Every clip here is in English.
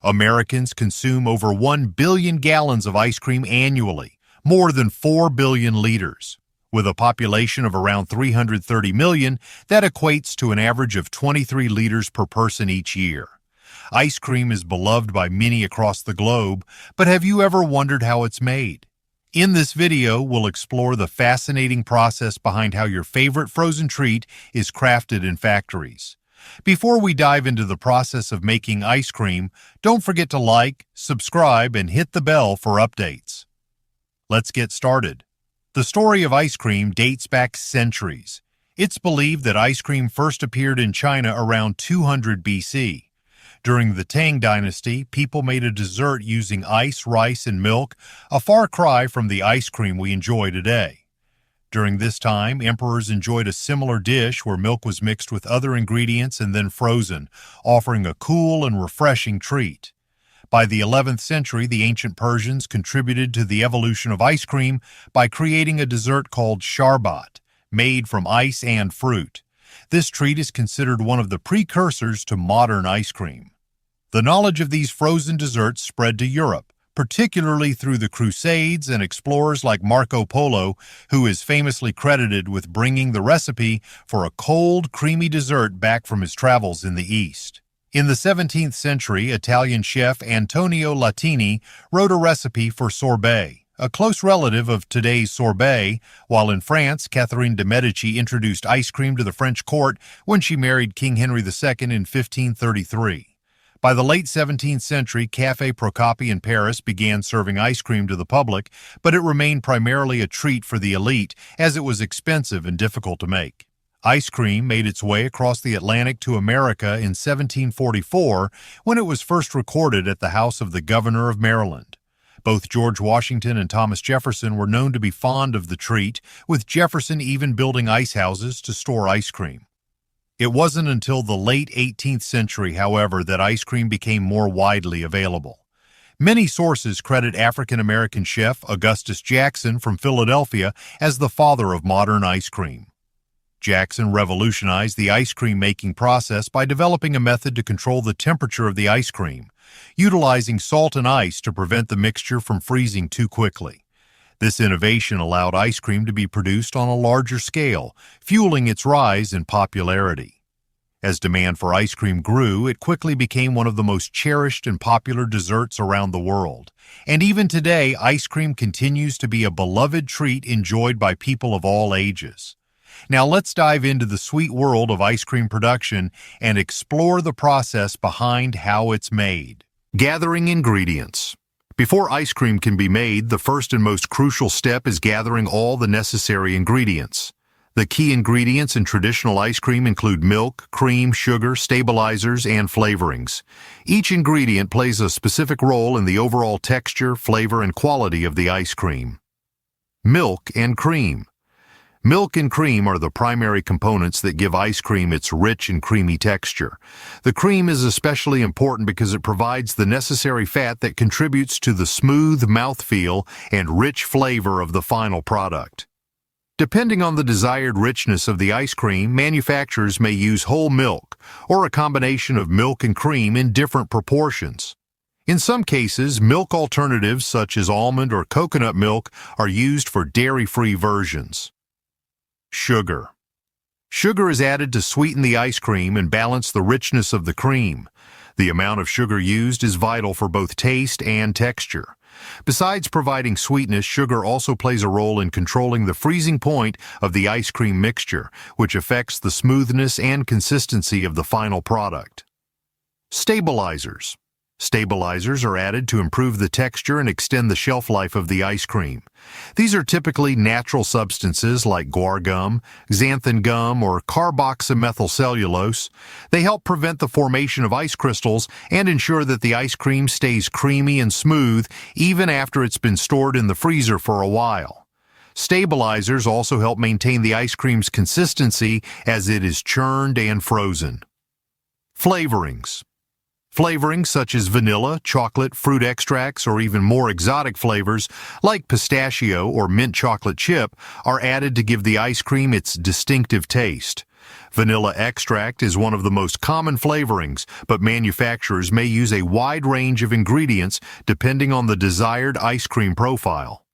Americans consume over 1 billion gallons of ice cream annually, more than 4 billion liters. With a population of around 330 million, that equates to an average of 23 liters per person each year. Ice cream is beloved by many across the globe, but have you ever wondered how it's made? In this video, we'll explore the fascinating process behind how your favorite frozen treat is crafted in factories. Before we dive into the process of making ice cream, don't forget to like, subscribe, and hit the bell for updates. Let's get started. The story of ice cream dates back centuries. It's believed that ice cream first appeared in China around 200 BC. During the Tang Dynasty, people made a dessert using ice, rice, and milk, a far cry from the ice cream we enjoy today. During this time, emperors enjoyed a similar dish where milk was mixed with other ingredients and then frozen, offering a cool and refreshing treat. By the 11th century, the ancient Persians contributed to the evolution of ice cream by creating a dessert called sharbat, made from ice and fruit. This treat is considered one of the precursors to modern ice cream. The knowledge of these frozen desserts spread to Europe, particularly through the Crusades and explorers like Marco Polo, who is famously credited with bringing the recipe for a cold, creamy dessert back from his travels in the East. In the 17th century, Italian chef Antonio Latini wrote a recipe for sorbet, a close relative of today's sorbet, while in France, Catherine de' Medici introduced ice cream to the French court when she married King Henry II in 1533. By the late 17th century, Café Procopi in Paris began serving ice cream to the public, but it remained primarily a treat for the elite as it was expensive and difficult to make. Ice cream made its way across the Atlantic to America in 1744 when it was first recorded at the house of the Governor of Maryland. Both George Washington and Thomas Jefferson were known to be fond of the treat, with Jefferson even building ice houses to store ice cream. It wasn't until the late 18th century, however, that ice cream became more widely available. Many sources credit African-American chef Augustus Jackson from Philadelphia as the father of modern ice cream. Jackson revolutionized the ice cream making process by developing a method to control the temperature of the ice cream, utilizing salt and ice to prevent the mixture from freezing too quickly. This innovation allowed ice cream to be produced on a larger scale, fueling its rise in popularity. As demand for ice cream grew, it quickly became one of the most cherished and popular desserts around the world. And even today, ice cream continues to be a beloved treat enjoyed by people of all ages. Now let's dive into the sweet world of ice cream production and explore the process behind how it's made. Gathering ingredients. Before ice cream can be made, the first and most crucial step is gathering all the necessary ingredients. The key ingredients in traditional ice cream include milk, cream, sugar, stabilizers, and flavorings. Each ingredient plays a specific role in the overall texture, flavor, and quality of the ice cream. Milk and cream. Milk and cream are the primary components that give ice cream its rich and creamy texture. The cream is especially important because it provides the necessary fat that contributes to the smooth mouthfeel and rich flavor of the final product. Depending on the desired richness of the ice cream, manufacturers may use whole milk or a combination of milk and cream in different proportions. In some cases, milk alternatives such as almond or coconut milk are used for dairy-free versions. Sugar. Sugar is added to sweeten the ice cream and balance the richness of the cream. The amount of sugar used is vital for both taste and texture. Besides providing sweetness, sugar also plays a role in controlling the freezing point of the ice cream mixture, which affects the smoothness and consistency of the final product. Stabilizers. Stabilizers are added to improve the texture and extend the shelf life of the ice cream. These are typically natural substances like guar gum, xanthan gum, or carboxymethylcellulose. They help prevent the formation of ice crystals and ensure that the ice cream stays creamy and smooth even after it's been stored in the freezer for a while. Stabilizers also help maintain the ice cream's consistency as it is churned and frozen. Flavorings. Flavorings such as vanilla, chocolate, fruit extracts, or even more exotic flavors like pistachio or mint chocolate chip are added to give the ice cream its distinctive taste. Vanilla extract is one of the most common flavorings, but manufacturers may use a wide range of ingredients depending on the desired ice cream profile.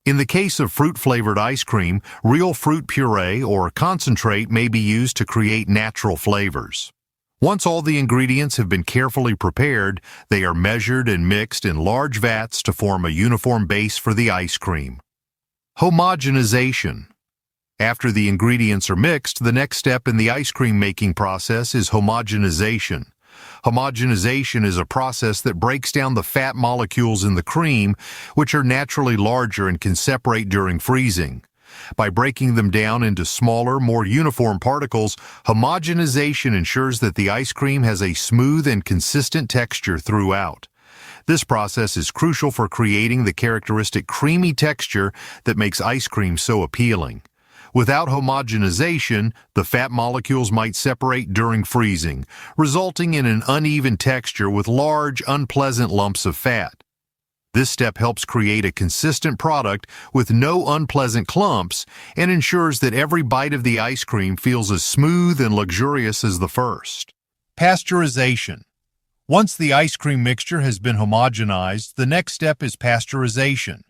In the case of fruit-flavored ice cream, real fruit puree or concentrate may be used to create natural flavors. Once all the ingredients have been carefully prepared, they are measured and mixed in large vats to form a uniform base for the ice cream. Homogenization. After the ingredients are mixed, the next step in the ice cream making process is homogenization. Homogenization is a process that breaks down the fat molecules in the cream, which are naturally larger and can separate during freezing. By breaking them down into smaller, more uniform particles, homogenization ensures that the ice cream has a smooth and consistent texture throughout. This process is crucial for creating the characteristic creamy texture that makes ice cream so appealing. Without homogenization, the fat molecules might separate during freezing, resulting in an uneven texture with large, unpleasant lumps of fat. This step helps create a consistent product with no unpleasant clumps and ensures that every bite of the ice cream feels as smooth and luxurious as the first. Pasteurization. Once the ice cream mixture has been homogenized, the next step is pasteurization.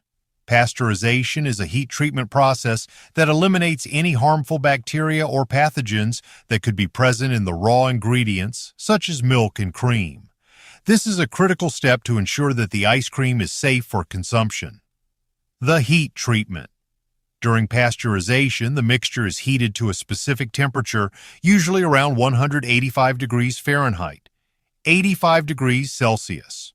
Pasteurization is a heat treatment process that eliminates any harmful bacteria or pathogens that could be present in the raw ingredients, such as milk and cream. This is a critical step to ensure that the ice cream is safe for consumption. The heat treatment. During pasteurization, the mixture is heated to a specific temperature, usually around 185 degrees Fahrenheit, 85 degrees Celsius.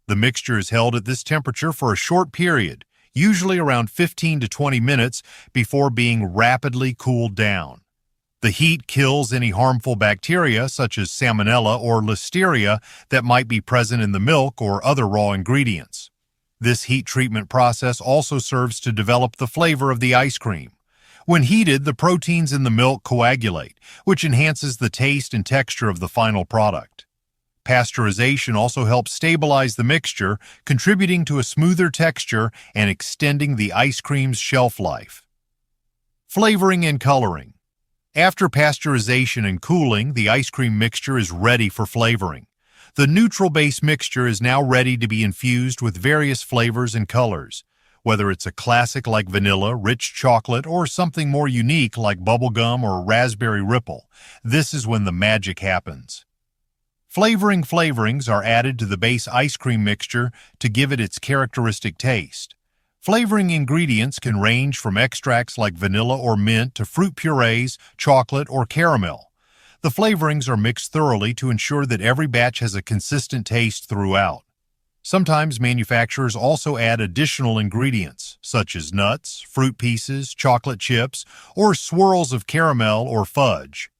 The mixture is held at this temperature for a short period, usually around 15 to 20 minutes, before being rapidly cooled down. The heat kills any harmful bacteria, such as salmonella or listeria, that might be present in the milk or other raw ingredients. This heat treatment process also serves to develop the flavor of the ice cream. When heated, the proteins in the milk coagulate, which enhances the taste and texture of the final product. Pasteurization also helps stabilize the mixture, contributing to a smoother texture and extending the ice cream's shelf life. Flavoring and coloring. After pasteurization and cooling, the ice cream mixture is ready for flavoring. The neutral base mixture is now ready to be infused with various flavors and colors. Whether it's a classic like vanilla, rich chocolate, or something more unique like bubblegum or raspberry ripple, this is when the magic happens. Flavorings are added to the base ice cream mixture to give it its characteristic taste. Flavoring ingredients can range from extracts like vanilla or mint to fruit purees, chocolate, or caramel. The flavorings are mixed thoroughly to ensure that every batch has a consistent taste throughout. Sometimes manufacturers also add additional ingredients, such as nuts, fruit pieces, chocolate chips, or swirls of caramel or fudge.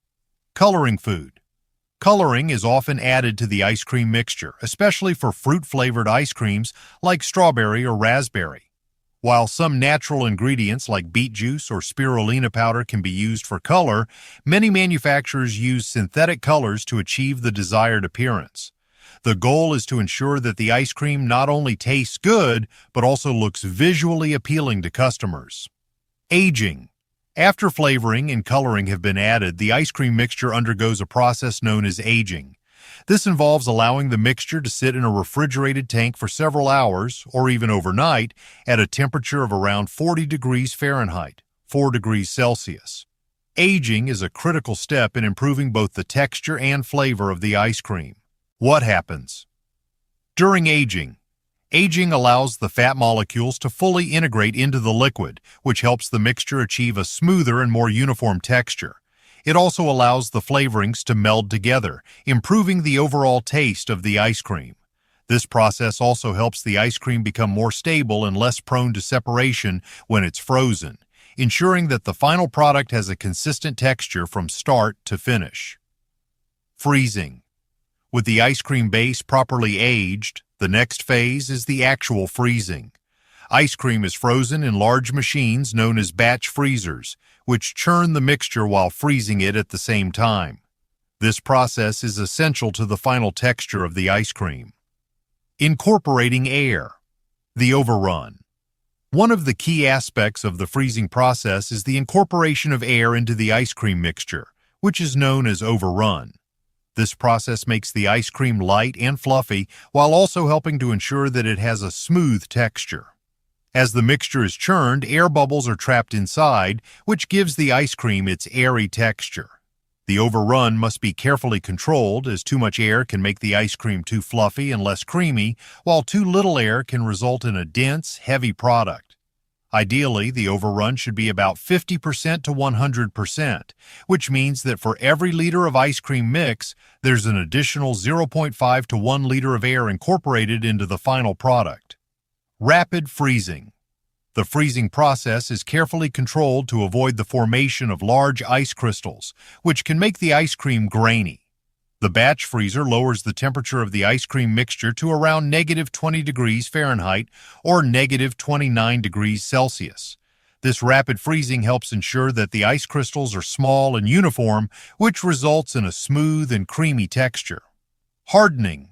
Coloring food. Coloring is often added to the ice cream mixture, especially for fruit-flavored ice creams like strawberry or raspberry. While some natural ingredients like beet juice or spirulina powder can be used for color, many manufacturers use synthetic colors to achieve the desired appearance. The goal is to ensure that the ice cream not only tastes good, but also looks visually appealing to customers. Aging. After flavoring and coloring have been added, the ice cream mixture undergoes a process known as aging. This involves allowing the mixture to sit in a refrigerated tank for several hours, or even overnight, at a temperature of around 40 degrees Fahrenheit, 4 degrees Celsius. Aging is a critical step in improving both the texture and flavor of the ice cream. What happens? During aging allows the fat molecules to fully integrate into the liquid, which helps the mixture achieve a smoother and more uniform texture. It also allows the flavorings to meld together, improving the overall taste of the ice cream. This process also helps the ice cream become more stable and less prone to separation when it's frozen, ensuring that the final product has a consistent texture from start to finish. Freezing. With the ice cream base properly aged, the next phase is the actual freezing. Ice cream is frozen in large machines known as batch freezers, which churn the mixture while freezing it at the same time. This process is essential to the final texture of the ice cream. Incorporating air. The overrun. One of the key aspects of the freezing process is the incorporation of air into the ice cream mixture, which is known as overrun. This process makes the ice cream light and fluffy while also helping to ensure that it has a smooth texture. As the mixture is churned, air bubbles are trapped inside, which gives the ice cream its airy texture. The overrun must be carefully controlled, as too much air can make the ice cream too fluffy and less creamy, while too little air can result in a dense, heavy product. Ideally, the overrun should be about 50% to 100%, which means that for every liter of ice cream mix, there's an additional 0.5 to 1 liter of air incorporated into the final product. Rapid freezing. The freezing process is carefully controlled to avoid the formation of large ice crystals, which can make the ice cream grainy. The batch freezer lowers the temperature of the ice cream mixture to around -20 degrees Fahrenheit or -29 degrees Celsius. This rapid freezing helps ensure that the ice crystals are small and uniform, which results in a smooth and creamy texture. Hardening.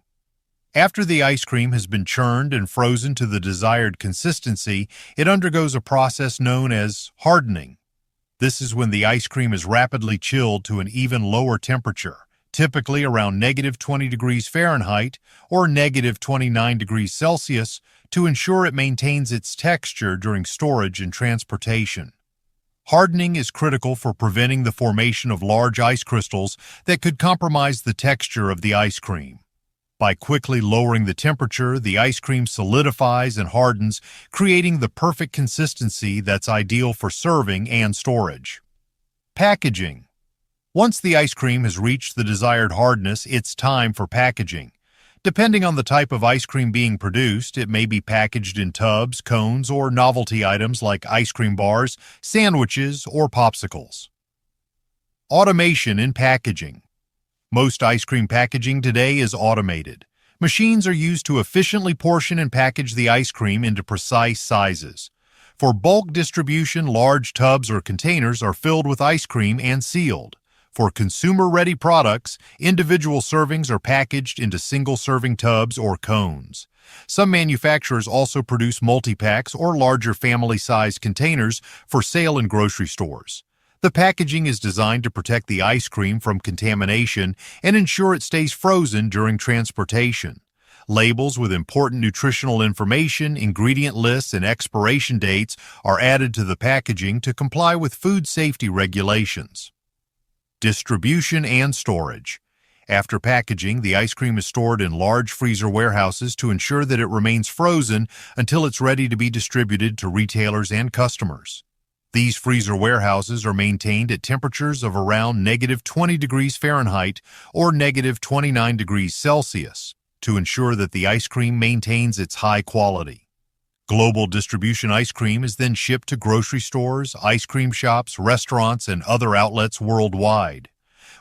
After the ice cream has been churned and frozen to the desired consistency, it undergoes a process known as hardening. This is when the ice cream is rapidly chilled to an even lower temperature, typically around -20 degrees Fahrenheit or -29 degrees Celsius, to ensure it maintains its texture during storage and transportation. Hardening is critical for preventing the formation of large ice crystals that could compromise the texture of the ice cream. By quickly lowering the temperature, the ice cream solidifies and hardens, creating the perfect consistency that's ideal for serving and storage. Packaging. Once the ice cream has reached the desired hardness, it's time for packaging. Depending on the type of ice cream being produced, it may be packaged in tubs, cones, or novelty items like ice cream bars, sandwiches, or popsicles. Automation in packaging. Most ice cream packaging today is automated. Machines are used to efficiently portion and package the ice cream into precise sizes. For bulk distribution, large tubs or containers are filled with ice cream and sealed. For consumer-ready products, individual servings are packaged into single-serving tubs or cones. Some manufacturers also produce multi-packs or larger family-sized containers for sale in grocery stores. The packaging is designed to protect the ice cream from contamination and ensure it stays frozen during transportation. Labels with important nutritional information, ingredient lists, and expiration dates are added to the packaging to comply with food safety regulations. Distribution and storage. After packaging, the ice cream is stored in large freezer warehouses to ensure that it remains frozen until it's ready to be distributed to retailers and customers. These freezer warehouses are maintained at temperatures of around -20 degrees Fahrenheit or -29 degrees Celsius to ensure that the ice cream maintains its high quality. Global distribution ice cream is then shipped to grocery stores, ice cream shops, restaurants, and other outlets worldwide.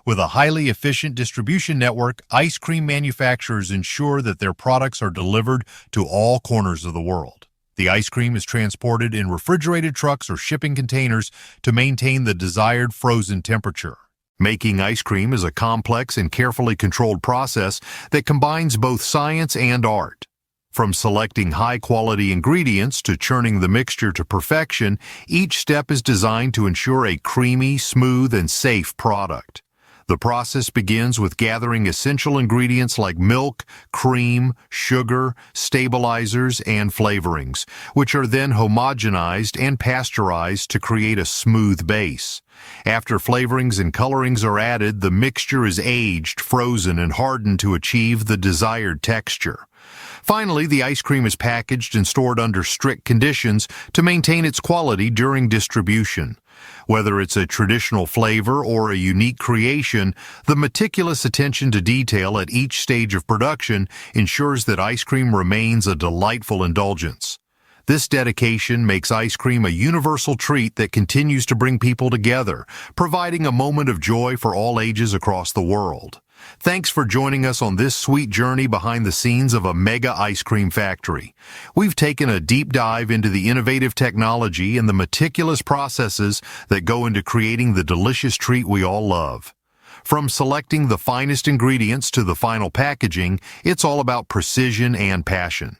With a highly efficient distribution network, ice cream manufacturers ensure that their products are delivered to all corners of the world. The ice cream is transported in refrigerated trucks or shipping containers to maintain the desired frozen temperature. Making ice cream is a complex and carefully controlled process that combines both science and art. From selecting high-quality ingredients to churning the mixture to perfection, each step is designed to ensure a creamy, smooth, and safe product. The process begins with gathering essential ingredients like milk, cream, sugar, stabilizers, and flavorings, which are then homogenized and pasteurized to create a smooth base. After flavorings and colorings are added, the mixture is aged, frozen, and hardened to achieve the desired texture. Finally, the ice cream is packaged and stored under strict conditions to maintain its quality during distribution. Whether it's a traditional flavor or a unique creation, the meticulous attention to detail at each stage of production ensures that ice cream remains a delightful indulgence. This dedication makes ice cream a universal treat that continues to bring people together, providing a moment of joy for all ages across the world. Thanks for joining us on this sweet journey behind the scenes of a mega ice cream factory. We've taken a deep dive into the innovative technology and the meticulous processes that go into creating the delicious treat we all love. From selecting the finest ingredients to the final packaging, it's all about precision and passion.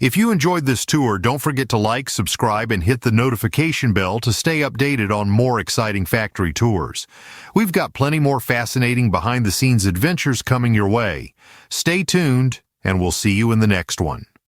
If you enjoyed this tour, don't forget to like, subscribe, and hit the notification bell to stay updated on more exciting factory tours. We've got plenty more fascinating behind-the-scenes adventures coming your way. Stay tuned, and we'll see you in the next one.